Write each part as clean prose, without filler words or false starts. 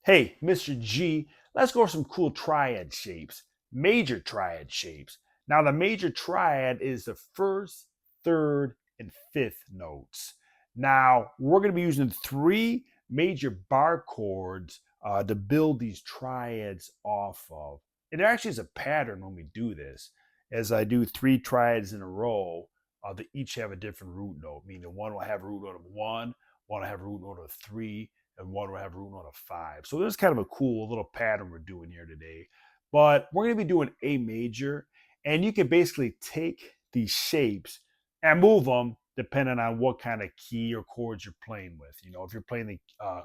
Hey, Mr. G, let's go over some cool triad shapes, major triad shapes. Now, the major triad is the first, third, and fifth notes. Now, we're going to be using three major bar chords to build these triads off of. And there actually is a pattern when we do this. As I do three triads in a row, they each have a different root note, meaning one will have a root note of one will have a root note of three, and one will have a root note of five. So this is kind of a cool little pattern we're doing here today. But we're going to be doing A major, and you can basically take these shapes and move them depending on what kind of key or chords you're playing with. You know, if you're playing a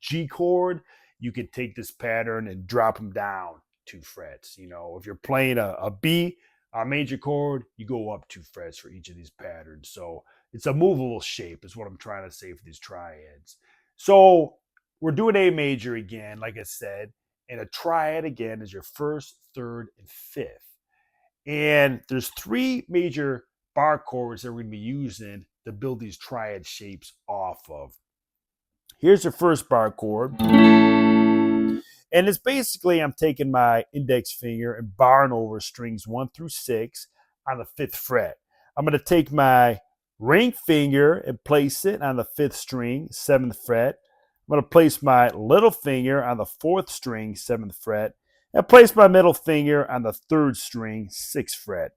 G chord, you can take this pattern and drop them down 2 frets. You know, if you're playing a B, a major chord, you go up 2 frets for each of these patterns. So it's a movable shape is what I'm trying to say for these triads. So we're doing A major again, like I said, and a triad again is your first, third, and fifth. And there's three major bar chords that we're going to be using to build these triad shapes off of. Here's your first bar chord. And it's basically I'm taking my index finger and barring over strings 1 through 6 on the 5th fret. I'm going to take my ring finger and place it on the 5th string, 7th fret. I'm going to place my little finger on the 4th string, 7th fret, and place my middle finger on the 3rd string, 6th fret.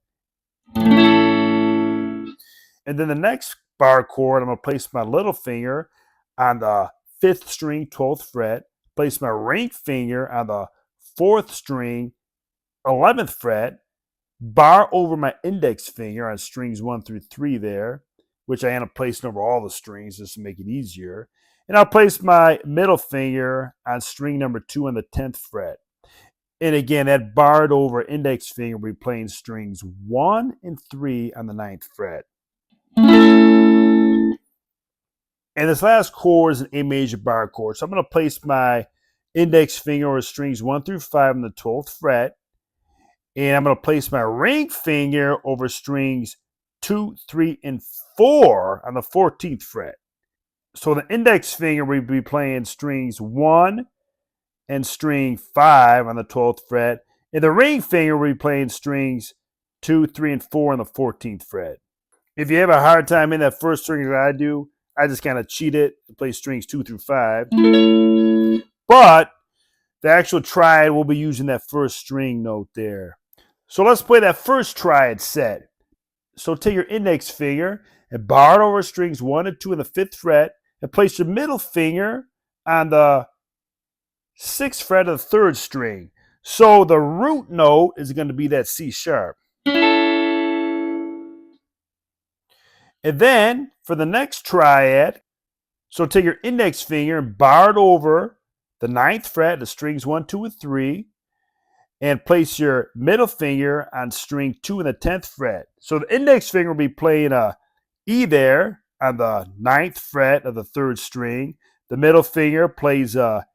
And then the next bar chord, I'm going to place my little finger on the 5th string, 12th fret, place my ring finger on the 4th string, 11th fret, bar over my index finger on strings 1 through 3 there, which I end up placing over all the strings just to make it easier. And I'll place my middle finger on string number 2 on the 10th fret. And again, that barred over index finger will be playing strings 1 and 3 on the 9th fret. And this last chord is an A major bar chord. So I'm going to place my index finger over strings 1 through 5 on the 12th fret. And I'm going to place my ring finger over strings 2, 3, and 4 on the 14th fret. So the index finger will be playing strings 1 and string 5 on the 12th fret. And the ring finger will be playing strings 2, 3, and 4 on the 14th fret. If you have a hard time in that first string that I do, I just kind of cheat it and play strings 2 through 5. But the actual triad will be using that first string note there. So let's play that first triad set. So take your index finger and bar over strings 1 and 2 on the 5th fret and place your middle finger on the 6th fret of the 3rd string. So the root note is going to be that C sharp. And then for the next triad, so take your index finger and bar it over the 9th fret, the strings 1, 2, and 3, and place your middle finger on string 2 and the 10th fret. So the index finger will be playing a E there on the 9th fret of the 3rd string. The middle finger plays a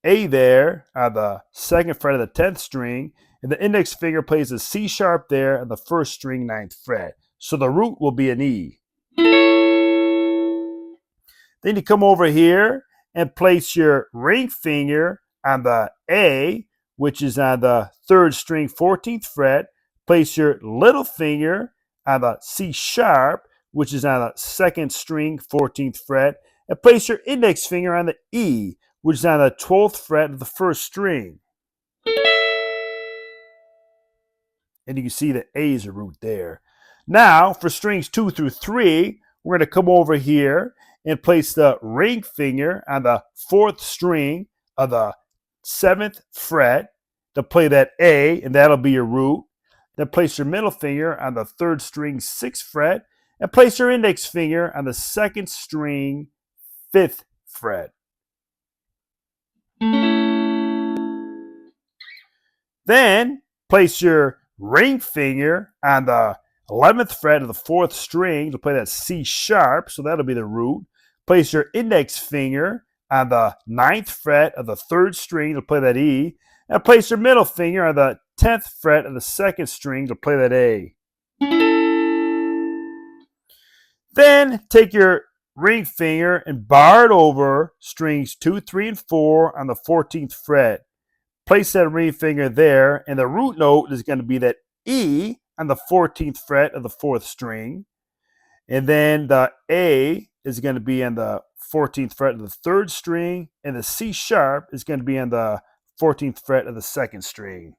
there on the 2nd fret of the 10th string, and the index finger plays a C sharp there on the 1st string, 9th fret. So the root will be an E. Then you come over here and place your ring finger on the A, which is on the 3rd string, 14th fret. Place your little finger on the C sharp, which is on the 2nd string, 14th fret. And place your index finger on the E, which is on the 12th fret of the 1st string. And you can see the A is a root there. Now, for strings 2 through 3, we're going to come over here and place the ring finger on the 4th string of the 7th fret to play that A, and that'll be your root. Then place your middle finger on the 3rd string, 6th fret, and place your index finger on the 2nd string, 5th fret. Then place your ring finger on the 11th fret of the 4th string to play that C sharp, so that'll be the root. Place your index finger on the 9th fret of the 3rd string to play that E, and place your middle finger on the 10th fret of the 2nd string to play that A. Then take your ring finger and barred over strings 2, 3, and 4 on the 14th fret. Place that ring finger there, and the root note is going to be that E on the 14th fret of the 4th string. And then the A is going to be on the 14th fret of the 3rd string, and the C sharp is going to be on the 14th fret of the 2nd string.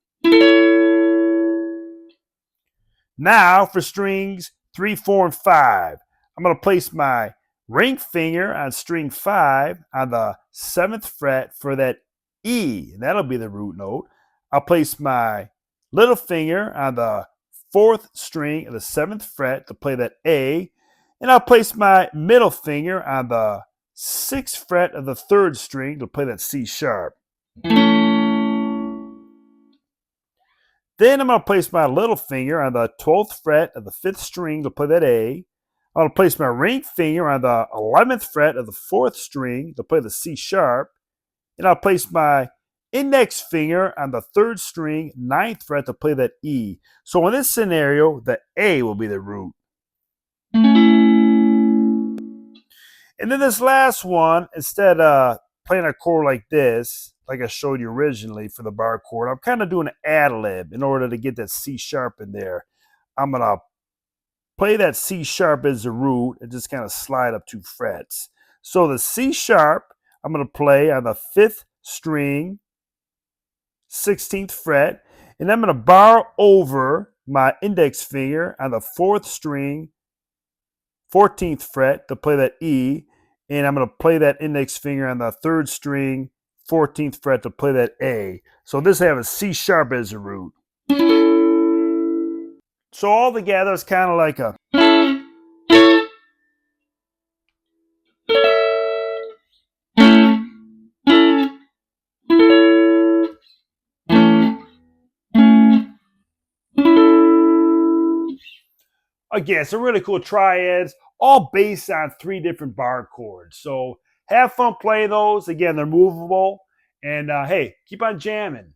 Now for strings 3, 4, and 5. I'm going to place my ring finger on string 5 on the 7th fret for that E, and that'll be the root note. I'll place my little finger on the 4th string of the 7th fret to play that A, and I'll place my middle finger on the 6th fret of the 3rd string to play that C sharp. Then I'm going to place my little finger on the 12th fret of the 5th string to play that A. I'm going to place my ring finger on the 11th fret of the 4th string to play the C sharp. And I'll place my index finger on the 3rd string, 9th fret to play that E. So in this scenario, the A will be the root. And then this last one, instead of playing a chord like this, like I showed you originally for the bar chord, I'm kind of doing an ad-lib in order to get that C sharp in there. I'm going to play that C sharp as the root and just kind of slide up 2 frets. So the C sharp, I'm going to play on the 5th string, 16th fret, and I'm going to bar over my index finger on the 4th string, 14th fret to play that E, and I'm going to play that index finger on the 3rd string, 14th fret to play that A. So this I have a C sharp as a root. So all together it's kind of like a again, it's a really cool triads, all based on 3 different bar chords. So have fun playing those. Again, they're movable. And hey, keep on jamming.